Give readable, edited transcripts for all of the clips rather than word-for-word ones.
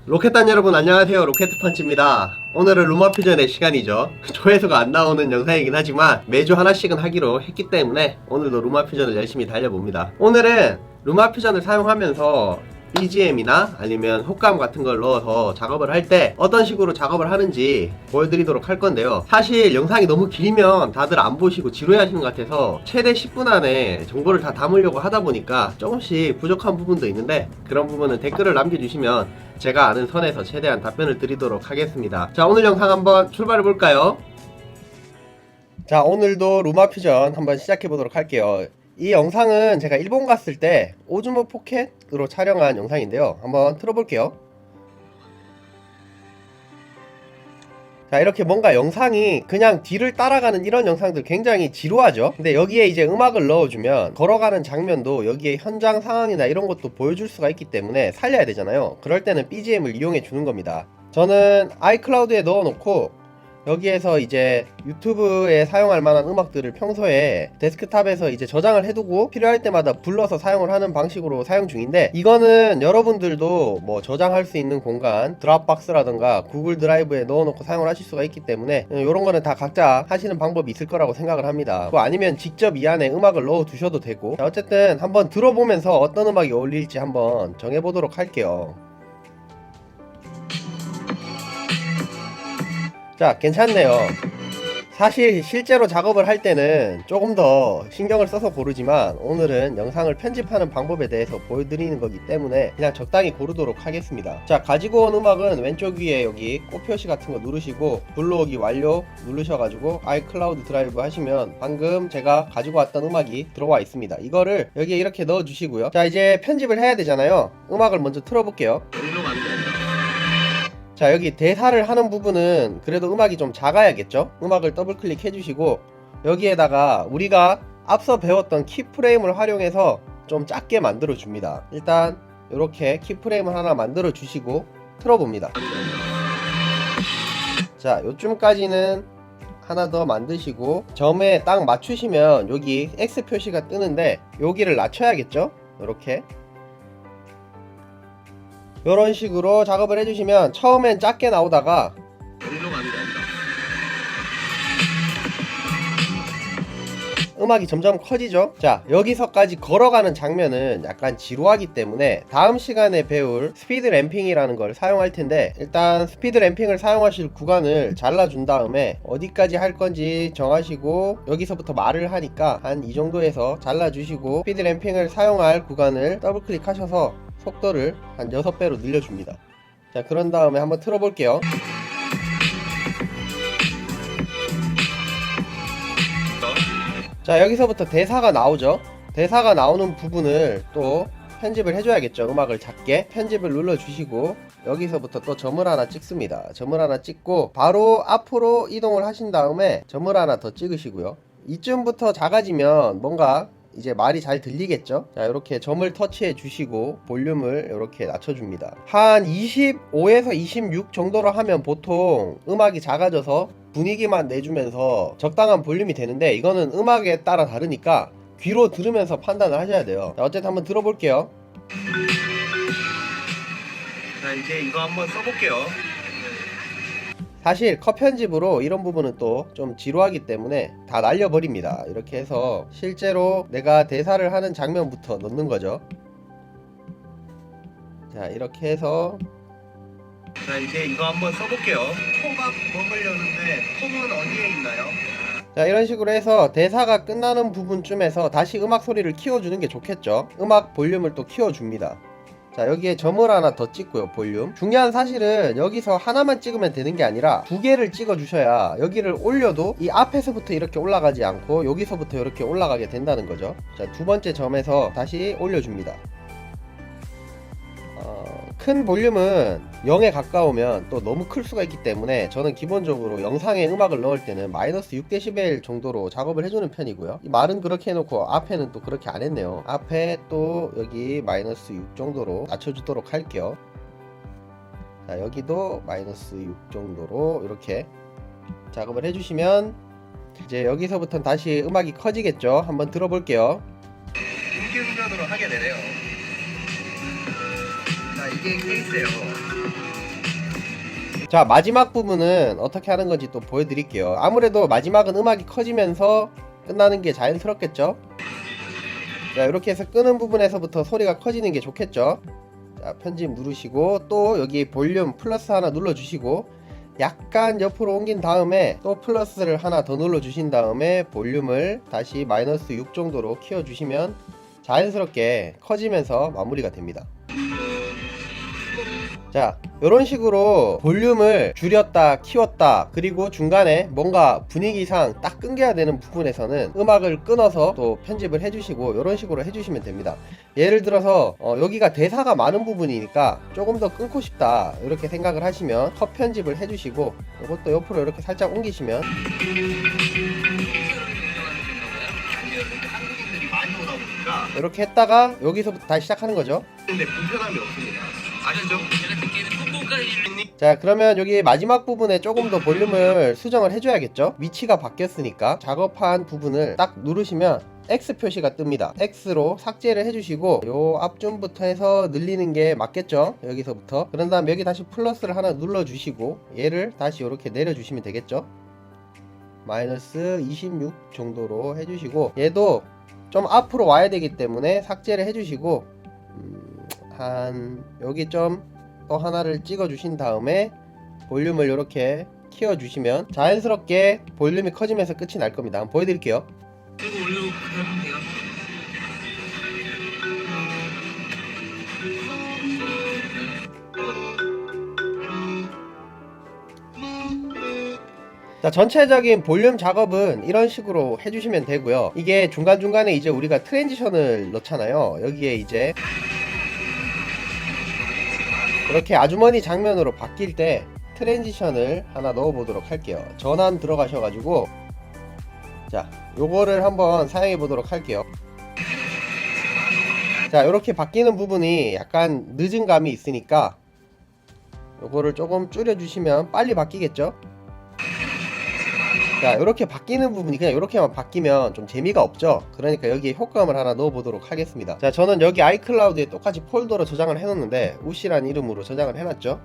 로켓단 여러분 안녕하세요. 로켓펀치입니다. 오늘은 루마퓨전의 시간이죠. 조회수가 안 나오는 영상이긴 하지만 매주 하나씩은 하기로 했기 때문에 오늘도 루마퓨전을 열심히 달려봅니다. 오늘은 루마퓨전을 사용하면서 BGM이나 아니면 효과음 같은 걸 넣어서 작업을 할 때 어떤 식으로 작업을 하는지 보여드리도록 할 건데요. 사실 영상이 너무 길면 다들 안 보시고 지루해 하시는 것 같아서 최대 10분 안에 정보를 다 담으려고 하다 보니까 조금씩 부족한 부분도 있는데, 그런 부분은 댓글을 남겨주시면 제가 아는 선에서 최대한 답변을 드리도록 하겠습니다. 자, 오늘 영상 한번 출발해 볼까요? 자, 오늘도 루마퓨전 한번 시작해 보도록 할게요. 이 영상은 제가 일본 갔을 때 오즈모 포켓으로 촬영한 영상인데요. 한번 틀어볼게요. 자, 이렇게 뭔가 영상이 그냥 뒤를 따라가는 이런 영상들 굉장히 지루하죠. 근데 여기에 이제 음악을 넣어주면 걸어가는 장면도 여기에 현장 상황이나 이런 것도 보여줄 수가 있기 때문에 살려야 되잖아요. 그럴 때는 BGM을 이용해 주는 겁니다. 저는 아이클라우드에 넣어놓고 여기에서 이제 유튜브에 사용할 만한 음악들을 평소에 데스크탑에서 이제 저장을 해두고 필요할 때마다 불러서 사용을 하는 방식으로 사용 중인데, 이거는 여러분들도 뭐 저장할 수 있는 공간 드랍박스라든가 구글 드라이브에 넣어놓고 사용을 하실 수가 있기 때문에 이런 거는 다 각자 하시는 방법이 있을 거라고 생각을 합니다. 아니면 직접 이 안에 음악을 넣어 두셔도 되고. 자, 어쨌든 한번 들어보면서 어떤 음악이 어울릴지 한번 정해보도록 할게요. 자, 괜찮네요. 사실 실제로 작업을 할 때는 조금 더 신경을 써서 고르지만 오늘은 영상을 편집하는 방법에 대해서 보여드리는 거기 때문에 그냥 적당히 고르도록 하겠습니다. 자, 가지고 온 음악은 왼쪽 위에 여기 꽃 표시 같은 거 누르시고 불러오기 완료 누르셔가지고 아이클라우드 드라이브 하시면 방금 제가 가지고 왔던 음악이 들어와 있습니다. 이거를 여기에 이렇게 넣어 주시고요. 자, 이제 편집을 해야 되잖아요. 음악을 먼저 틀어볼게요. 자, 여기 대사를 하는 부분은 그래도 음악이 좀 작아야겠죠? 음악을 더블 클릭 해주시고 여기에다가 우리가 앞서 배웠던 키프레임을 활용해서 좀 작게 만들어 줍니다. 일단 이렇게 키프레임을 하나 만들어 주시고 틀어봅니다. 자, 요쯤까지는 하나 더 만드시고 점에 딱 맞추시면 여기 X 표시가 뜨는데 여기를 낮춰야겠죠? 이렇게 이런 식으로 작업을 해주시면 처음엔 작게 나오다가 음악이 점점 커지죠. 자, 여기서까지 걸어가는 장면은 약간 지루하기 때문에 다음 시간에 배울 스피드 램핑이라는 걸 사용할 텐데, 일단 스피드 램핑을 사용하실 구간을 잘라준 다음에 어디까지 할 건지 정하시고 여기서부터 말을 하니까 한 이 정도에서 잘라주시고 스피드 램핑을 사용할 구간을 더블 클릭하셔서 속도를 한 6배로 늘려줍니다. 자, 그런 다음에 한번 틀어볼게요. 자, 여기서부터 대사가 나오죠. 대사가 나오는 부분을 또 편집을 해줘야겠죠. 음악을 작게 편집을 눌러주시고 여기서부터 또 점을 하나 찍습니다. 점을 하나 찍고 바로 앞으로 이동을 하신 다음에 점을 하나 더 찍으시고요. 이쯤부터 작아지면 뭔가 이제 말이 잘 들리겠죠. 자, 이렇게 점을 터치해 주시고 볼륨을 이렇게 낮춰줍니다. 한 25에서 26 정도로 하면 보통 음악이 작아져서 분위기만 내주면서 적당한 볼륨이 되는데, 이거는 음악에 따라 다르니까 귀로 들으면서 판단을 하셔야 돼요. 자, 어쨌든 한번 들어볼게요. 자, 이제 이거 한번 써볼게요. 사실 컷 편집으로 이런 부분은 또 좀 지루하기 때문에 다 날려버립니다. 이렇게 해서 실제로 내가 대사를 하는 장면부터 넣는 거죠. 자, 이렇게 해서 자, 이제 이거 한번 써볼게요. 코가 머물렸는데 톰은 어디에 있나요? 자, 이런 식으로 해서 대사가 끝나는 부분쯤에서 다시 음악 소리를 키워주는 게 좋겠죠. 음악 볼륨을 또 키워줍니다. 자, 여기에 점을 하나 더 찍고요. 볼륨. 중요한 사실은 여기서 하나만 찍으면 되는 게 아니라 두 개를 찍어 주셔야 여기를 올려도 이 앞에서부터 이렇게 올라가지 않고 여기서부터 이렇게 올라가게 된다는 거죠. 자, 두 번째 점에서 다시 올려줍니다. 큰 볼륨은 0에 가까우면 또 너무 클 수가 있기 때문에 저는 기본적으로 영상에 음악을 넣을 때는 마이너스 6dB 정도로 작업을 해주는 편이고요. 이 말은 그렇게 해놓고 앞에는 또 그렇게 안 했네요. 앞에 또 여기 마이너스 6 정도로 낮춰주도록 할게요. 자, 여기도 마이너스 6 정도로 이렇게 작업을 해주시면 이제 여기서부터는 다시 음악이 커지겠죠. 한번 들어볼게요. 음기운전으로 하게 되네요. 자, 이게 케이스예요. 자, 마지막 부분은 어떻게 하는 건지 또 보여드릴게요. 아무래도 마지막은 음악이 커지면서 끝나는 게 자연스럽겠죠. 자, 이렇게 해서 끄는 부분에서부터 소리가 커지는 게 좋겠죠. 자, 편집 누르시고 또 여기 볼륨 플러스 하나 눌러주시고 약간 옆으로 옮긴 다음에 또 플러스를 하나 더 눌러주신 다음에 볼륨을 다시 마이너스 6 정도로 키워주시면 자연스럽게 커지면서 마무리가 됩니다. 자, 이런 식으로 볼륨을 줄였다 키웠다 그리고 중간에 뭔가 분위기상 딱 끊겨야 되는 부분에서는 음악을 끊어서 또 편집을 해주시고 이런 식으로 해주시면 됩니다. 예를 들어서 여기가 대사가 많은 부분이니까 조금 더 끊고 싶다 이렇게 생각을 하시면 컷 편집을 해주시고 이것도 옆으로 이렇게 살짝 옮기시면 이렇게 했다가 여기서부터 다시 시작하는 거죠. 근데 불편함이 없습니다. 아시죠? 자, 그러면 여기 마지막 부분에 조금 더 볼륨을 수정을 해줘야겠죠. 위치가 바뀌었으니까 작업한 부분을 딱 누르시면 X 표시가 뜹니다. X로 삭제를 해주시고 요 앞줌부터 해서 늘리는 게 맞겠죠. 여기서부터. 그런 다음 여기 다시 플러스를 하나 눌러주시고 얘를 다시 이렇게 내려주시면 되겠죠. 마이너스 26 정도로 해주시고 얘도 좀 앞으로 와야 되기 때문에 삭제를 해주시고 한 여기 좀 또 하나를 찍어 주신 다음에 볼륨을 이렇게 키워 주시면 자연스럽게 볼륨이 커지면서 끝이 날 겁니다. 한번 보여드릴게요. 그리고 올리고 그다음 돼요. 자, 전체적인 볼륨 작업은 이런 식으로 해주시면 되고요. 이게 중간중간에 이제 우리가 트랜지션을 넣잖아요. 여기에 이제 이렇게 아주머니 장면으로 바뀔 때 트랜지션을 하나 넣어 보도록 할게요. 전환 들어가셔가지고 자, 요거를 한번 사용해 보도록 할게요. 자, 이렇게 바뀌는 부분이 약간 늦은 감이 있으니까 요거를 조금 줄여 주시면 빨리 바뀌겠죠. 자, 이렇게 바뀌는 부분이 그냥 이렇게만 바뀌면 좀 재미가 없죠. 그러니까 여기에 효과음을 하나 넣어 보도록 하겠습니다. 자, 저는 여기 아이클라우드에 똑같이 폴더로 저장을 해 놓는데 우시란 이름으로 저장을 해 놨죠.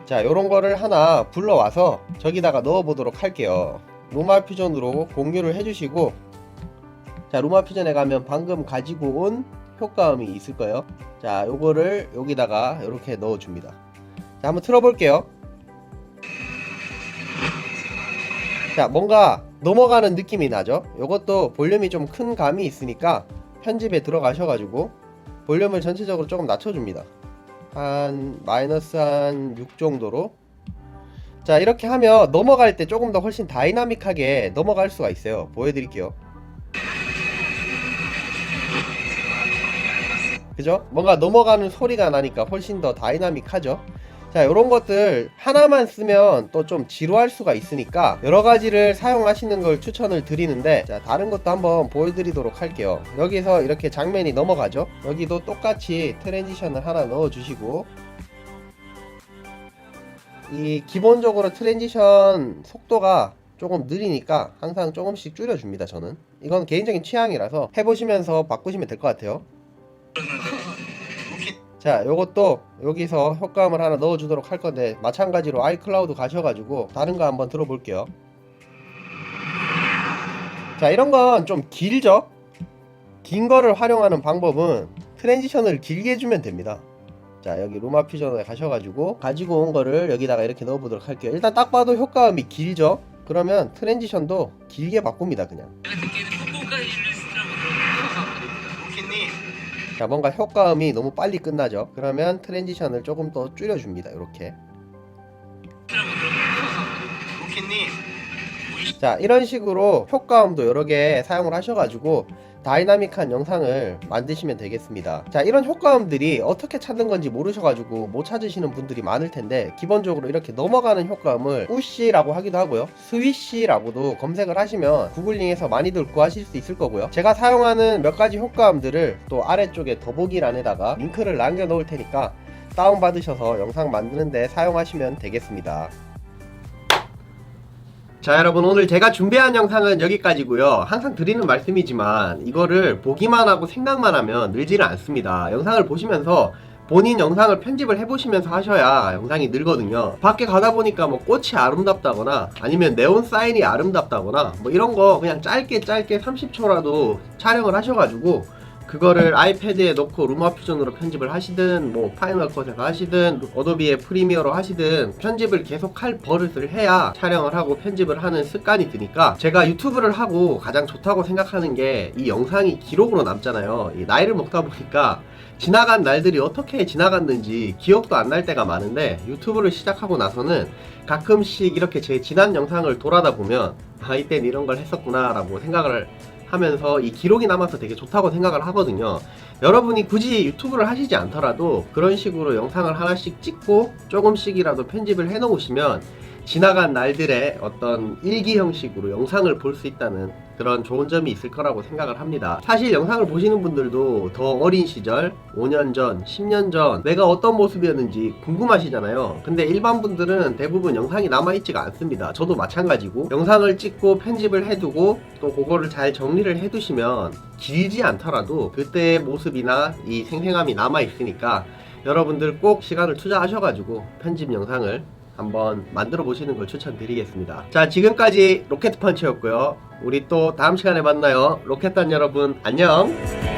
자, 요런 거를 하나 불러와서 저기다가 넣어 보도록 할게요. 루마퓨전으로 공유를 해 주시고 자, 루마퓨전에 가면 방금 가지고 온 효과음이 있을 거예요. 자, 요거를 여기다가 이렇게 넣어 줍니다. 자, 한번 틀어 볼게요. 자, 뭔가 넘어가는 느낌이 나죠. 요것도 볼륨이 좀 큰 감이 있으니까 편집에 들어가셔가지고 볼륨을 전체적으로 조금 낮춰줍니다. 한 마이너스 한 6 정도로. 자, 이렇게 하면 넘어갈 때 조금 더 훨씬 다이나믹하게 넘어갈 수가 있어요. 보여드릴게요. 그죠? 뭔가 넘어가는 소리가 나니까 훨씬 더 다이나믹하죠. 자, 요런 것들 하나만 쓰면 또 좀 지루할 수가 있으니까 여러가지를 사용하시는 걸 추천을 드리는데 자, 다른 것도 한번 보여드리도록 할게요. 여기서 이렇게 장면이 넘어가죠. 여기도 똑같이 트랜지션을 하나 넣어 주시고 이 기본적으로 트랜지션 속도가 조금 느리니까 항상 조금씩 줄여줍니다. 저는 이건 개인적인 취향이라서 해보시면서 바꾸시면 될 것 같아요. 자, 요것도 여기서 효과음을 하나 넣어주도록 할 건데 마찬가지로 아이클라우드 가셔가지고 다른 거 한번 들어볼게요. 자, 이런 건 좀 길죠? 긴 거를 활용하는 방법은 트랜지션을 길게 해주면 됩니다. 자, 여기 루마퓨전에 가셔가지고 가지고 온 거를 여기다가 이렇게 넣어보도록 할게요. 일단 딱 봐도 효과음이 길죠? 그러면 트랜지션도 길게 바꿉니다. 그냥. 자, 뭔가 효과음이 너무 빨리 끝나죠. 그러면 트랜지션을 조금 더 줄여줍니다. 이렇게. 자, 이런 식으로 효과음도 여러 개 사용을 하셔가지고 다이나믹한 영상을 만드시면 되겠습니다. 자, 이런 효과음들이 어떻게 찾는 건지 모르셔가지고 못 찾으시는 분들이 많을 텐데 기본적으로 이렇게 넘어가는 효과음을 우쉬라고 하기도 하고요, 스위쉬라고도 검색을 하시면 구글링에서 많이들 구하실 수 있을 거고요. 제가 사용하는 몇 가지 효과음들을 또 아래쪽에 더보기란에다가 링크를 남겨 놓을 테니까 다운받으셔서 영상 만드는데 사용하시면 되겠습니다. 자, 여러분, 오늘 제가 준비한 영상은 여기까지고요. 항상 드리는 말씀이지만 이거를 보기만 하고 생각만 하면 늘지는 않습니다. 영상을 보시면서 본인 영상을 편집을 해보시면서 하셔야 영상이 늘거든요. 밖에 가다 보니까 뭐 꽃이 아름답다거나 아니면 네온 사인이 아름답다거나 뭐 이런 거 그냥 짧게 30초라도 촬영을 하셔가지고 그거를 아이패드에 넣고 루마퓨전으로 편집을 하시든 뭐 파이널 컷에서 하시든 어도비의 프리미어로 하시든 편집을 계속 할 버릇을 해야 촬영을 하고 편집을 하는 습관이 드니까, 제가 유튜브를 하고 가장 좋다고 생각하는 게 이 영상이 기록으로 남잖아요. 이 나이를 먹다 보니까 지나간 날들이 어떻게 지나갔는지 기억도 안 날 때가 많은데, 유튜브를 시작하고 나서는 가끔씩 이렇게 제 지난 영상을 돌아다 보면 아, 이땐 이런 걸 했었구나 라고 생각을 하면서 이 기록이 남아서 되게 좋다고 생각을 하거든요. 여러분이 굳이 유튜브를 하시지 않더라도 그런 식으로 영상을 하나씩 찍고 조금씩이라도 편집을 해 놓으시면 지나간 날들의 어떤 일기 형식으로 영상을 볼 수 있다는 그런 좋은 점이 있을 거라고 생각을 합니다. 사실 영상을 보시는 분들도 더 어린 시절, 5년 전, 10년 전 내가 어떤 모습이었는지 궁금하시잖아요. 근데 일반 분들은 대부분 영상이 남아있지가 않습니다. 저도 마찬가지고, 영상을 찍고 편집을 해두고 또 그거를 잘 정리를 해두시면 길지 않더라도 그때의 모습이나 이 생생함이 남아있으니까 여러분들 꼭 시간을 투자하셔가지고 편집 영상을 한번 만들어 보시는 걸 추천드리겠습니다. 자, 지금까지 로켓펀치였고요. 우리 또 다음 시간에 만나요. 로켓단 여러분, 안녕.